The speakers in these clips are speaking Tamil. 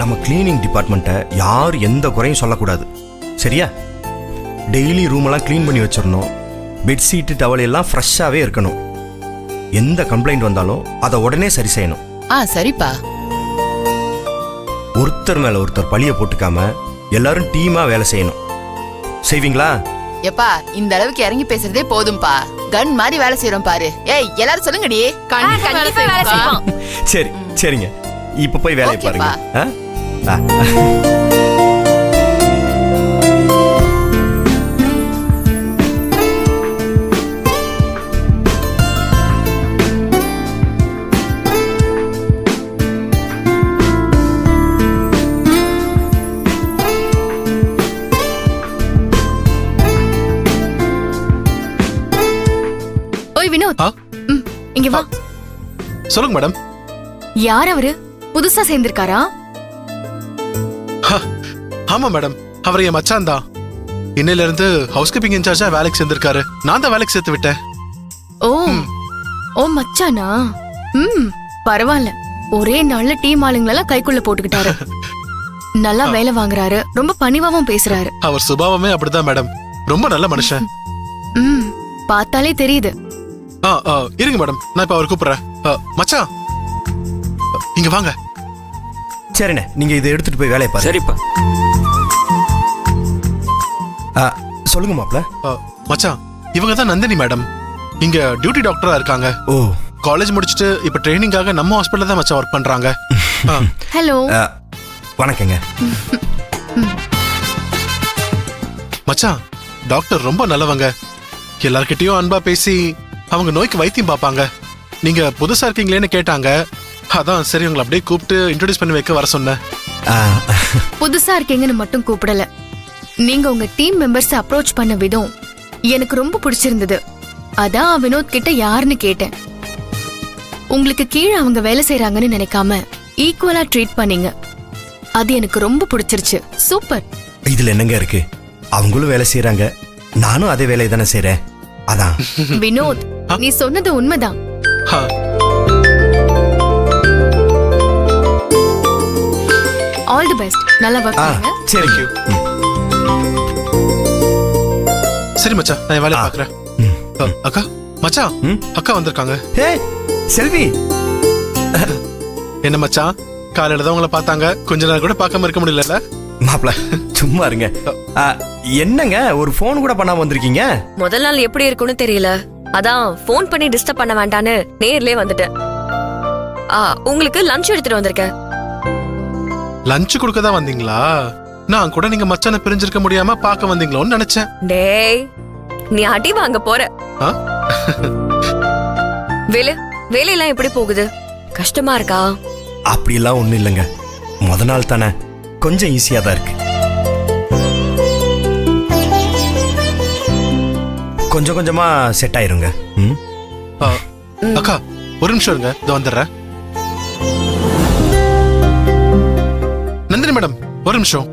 நம்ம கிளீனிங் டிபார்ட்மெண்ட்டை யார் எந்த குறையும் சொல்லக்கூடாது, சரியா? டெய்லி ரூமெல்லாம் க்ளீன் பண்ணி வச்சிடணும். பெட்ஷீட்டு டவல் எல்லாம் ஃப்ரெஷ்ஷாகவே இருக்கணும். எந்த கம்ப்ளைண்ட் வந்தாலும் அதை உடனே சரி செய்யணும். சரிப்பா. ஒருத்தர் மேல ஒருத்தர் பழிய போட்டுக்காம எல்லாரும் டீமா வேலை செய்யணும். செய்வீங்களா? எப்பா இந்த அளவுக்கு இறங்கி பேசுறதே போதும்பா. கன் மாதிரி வேலை செய்யறோம் பாரு. ஏய் எல்லாரும் சொல்லுங்கடி. கண்டிப்பா வேலை செய்வோம். சரி சரிங்க, இப்ப போய் வேலையை பாருங்க. வினோத், இங்க வா. சொல்லுங்க மேடம். யார் அவரு? புதுசா சேர்ந்திருக்காரா? ஆமா மேடம், அவர் என் மச்சான் தான். இன்னையில இருந்து ஹவுஸ் கீப்பிங் இன்சார்ஜா வேலைக்கு சேர்ந்திருக்காரு. நான் தான் வேலைக்கு சேர்த்து விட்டேன். ஓ மச்சானா? பரவாயில்ல. ஒரே நாள்ல டீம் ஆளுங்களெல்லாம் கைக்குள்ள போட்டுக்கிட்டாரு. நல்லா வேலை வாங்குறாரு. ரொம்ப பணிவாவும் பேசுறாரு. அவர் சுபாவமே அப்படிதான் மேடம். ரொம்ப நல்ல மனுஷன். பார்த்தாலே தெரியுது. இருங்க மேடம், நான் இப்ப அவர் கூப்பிடுறேன். மச்சான் இங்க வாங்க. சரிண்ணே, நீங்க இதை எடுத்துட்டு போய் வேலையை பாருங்க. சரிப்பா. சொல்லுங்க மாப்ள. மச்சான், இவங்க தான் நந்தினி மேடம். இங்க டியூட்டி டாக்டரா இருக்காங்க. ஓ, காலேஜ் முடிச்சிட்டு இப்ப ட்ரைனிங்காக நம்ம ஹாஸ்பிடல்ல தான் மச்சான் ஒர்க் பண்றாங்க. ஹலோ. வணக்கங்க. மச்சான், டாக்டர் ரொம்ப நல்லவங்க. எல்லார்கிட்டயும் அன்பா பேசி அவங்க நோய்க்கு வைத்தியம் பார்ப்பாங்க. நீங்க புதுசா இருக்கீங்களேன்னு கேட்டாங்க. அதான் சரி உங்களை அப்படியே கூப்பிட்டு இன்ட்ரோடியூஸ் பண்ணி வைக்க வர சொன்னேன். புதுசா இருக்கீங்கன்னு மட்டும் கூப்பிடல, நீங்க உங்க டீம் மெம்பர்ஸ் அப்ரோச் பண்ண விதம் எனக்கு ரொம்ப பிடிச்சிருந்தது. அதான் வினோத் கிட்ட யாருன்னு கேட்டேன். உங்களுக்கு கீழே அவங்க வேலை செய்யறாங்கன்னு நினைக்காம ஈக்குவலா ட்ரீட் பண்ணீங்க. அது எனக்கு ரொம்ப பிடிச்சிருச்சு. சூப்பர். இதுல என்னங்க இருக்கு? அவங்களும் வேலை செய்யறாங்க, நானும் அதே வேலையை தானே செய்யறேன். அதான். வினோத், நீ சொன்னது உண்மைதான். All the best. நல்லா வர்க் பண்ணுங்க. சரி. சரி மச்சான், நான் வேலையை பார்க்கறேன். அக்கா, மச்சான், அக்கா வந்திருக்காங்க. ஹே செல்வி. என்ன மச்சான், காலையில தான் உங்களை பார்த்தாங்க. கொஞ்ச நேரம் கூட பார்க்காம இருக்க முடியல. மாப்ள சும்மா இருங்க. என்னங்க ஒரு போன் கூட பண்ணாம வந்திருக்கீங்க? முதல் நாள் எப்படி இருக்குன்னு தெரியல, அதான் போன் பண்ணி டிஸ்டர்ப் பண்ண வேண்டான்னு நேர்லயே வந்துட்டேன். உங்களுக்கு லஞ்ச் எடுத்துட்டு வந்திருக்கேன். லஞ்ச் கொடுக்க தான் வந்தீங்களா? நான் கூட நீங்க மச்சான பிரிஞ்சிருக்க முடியாம பார்க்க வந்தீங்களோன்னு நினைச்சேன். டேய், நீ அடி வாங்க போற. வேலையெல்லாம் எப்படி போகுது? கஷ்டமா இருக்கா? அப்படிலாம் ஒண்ணும் இல்லைங்க. முத நாள் தானே, கொஞ்சம் ஈஸியா தான் இருக்கு. கொஞ்சம் கொஞ்சமா செட் ஆயிருங்க. அக்கா ஒரு நிமிஷம் இருங்க, இதோ வந்துடுறேன். நந்தினி மேடம் ஒரு நிமிஷம்.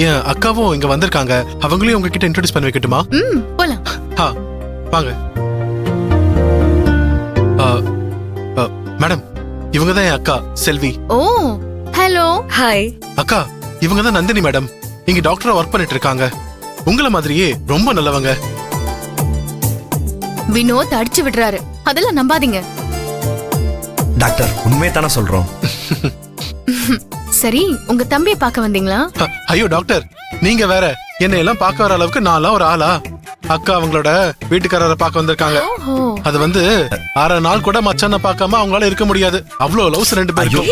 என் அக்காவும் இங்க வந்திருக்காங்க. அவங்களையும் உங்ககிட்ட இன்ட்ரோடியூஸ் பண்ணி வைக்கட்டுமா? போலாம். வாங்க. மேடம், இவங்க தான் என் அக்கா செல்வி. ஓ, ஹலோ. ஹாய். அக்கா, இவங்க தான் நந்தினி மேடம். இங்க டாக்டரா ஒர்க் பண்ணிட்டு இருக்காங்க. உங்களை மாதிரியே ரொம்ப நல்லவங்க. வினோத் அடிச்சு விடுறாரு, அதெல்லாம் நம்பாதீங்க. டாக்டர் உண்மையை தானே சொல்றோம். சரி, உங்க தம்பியை பார்க்க வந்தீங்களா? ஐயோ டாக்டர், நீங்க வேற. என்னை எல்லாம் பார்க்க வர அளவுக்கு நான்லாம் ஒரு ஆளா? அக்கா அவங்களோட வீட்டுக்காரரை பார்க்க வந்திருக்காங்க. அது வந்து 6 நாள் கூட மச்சான பார்க்காம அவங்களால இருக்க முடியாது. அவ்வளவு லவ்ஸ் ரெண்டு பேருக்கும்.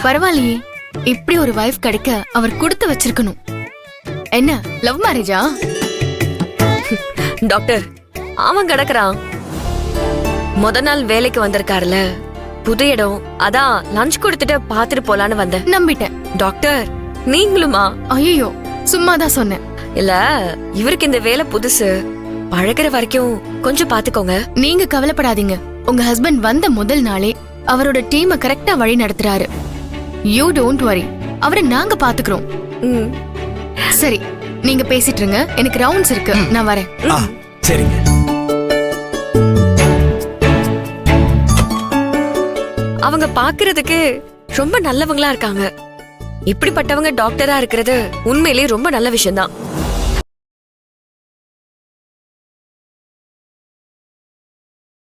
பரவாயில்லையே, இப்படி ஒரு வைஃப் கிடைக்க அவர் கொடுத்து வச்சிருக்கணும். என்ன லவ் மேரேஜா? டாக்டர், அவன் கிடக்குறான். முத நாள் வேலைக்கு வந்திருக்காருல, புது இடம், அதான் லஞ்ச் கொடுத்துட்டு பாத்துட்டு போலான்னு வந்தேன். நம்பிட்டேன். டாக்டர், நீங்களுமா? ஐயோ, சும்மாதான் சொன்னேன். இல்ல, இவருக்கு இந்த வேலை புதுசு. பழகுற வரைக்கும் கொஞ்சம் பாத்துக்கோங்க. நீங்க கவலைப்படாதீங்க. உங்க ஹஸ்பண்ட் வந்த முதல் நாளே அவரோட டீமை கரெக்டா வழி நடத்துறாரு. யூ டோன்ட் வரி, அவரை நாங்க பாத்துக்கிறோம். சரி, நீங்க பேசிட்டு இருங்க, எனக்கு ரவுண்ட்ஸ் இருக்கு, நான் வரேன். சரிங்க. அவங்க பாக்குறதுக்கு ரொம்ப நல்லவங்களா இருக்காங்க. இப்படிப்பட்டவங்க டாக்டரா இருக்கிறது உண்மையிலேயே ரொம்ப நல்ல விஷயம்தான்.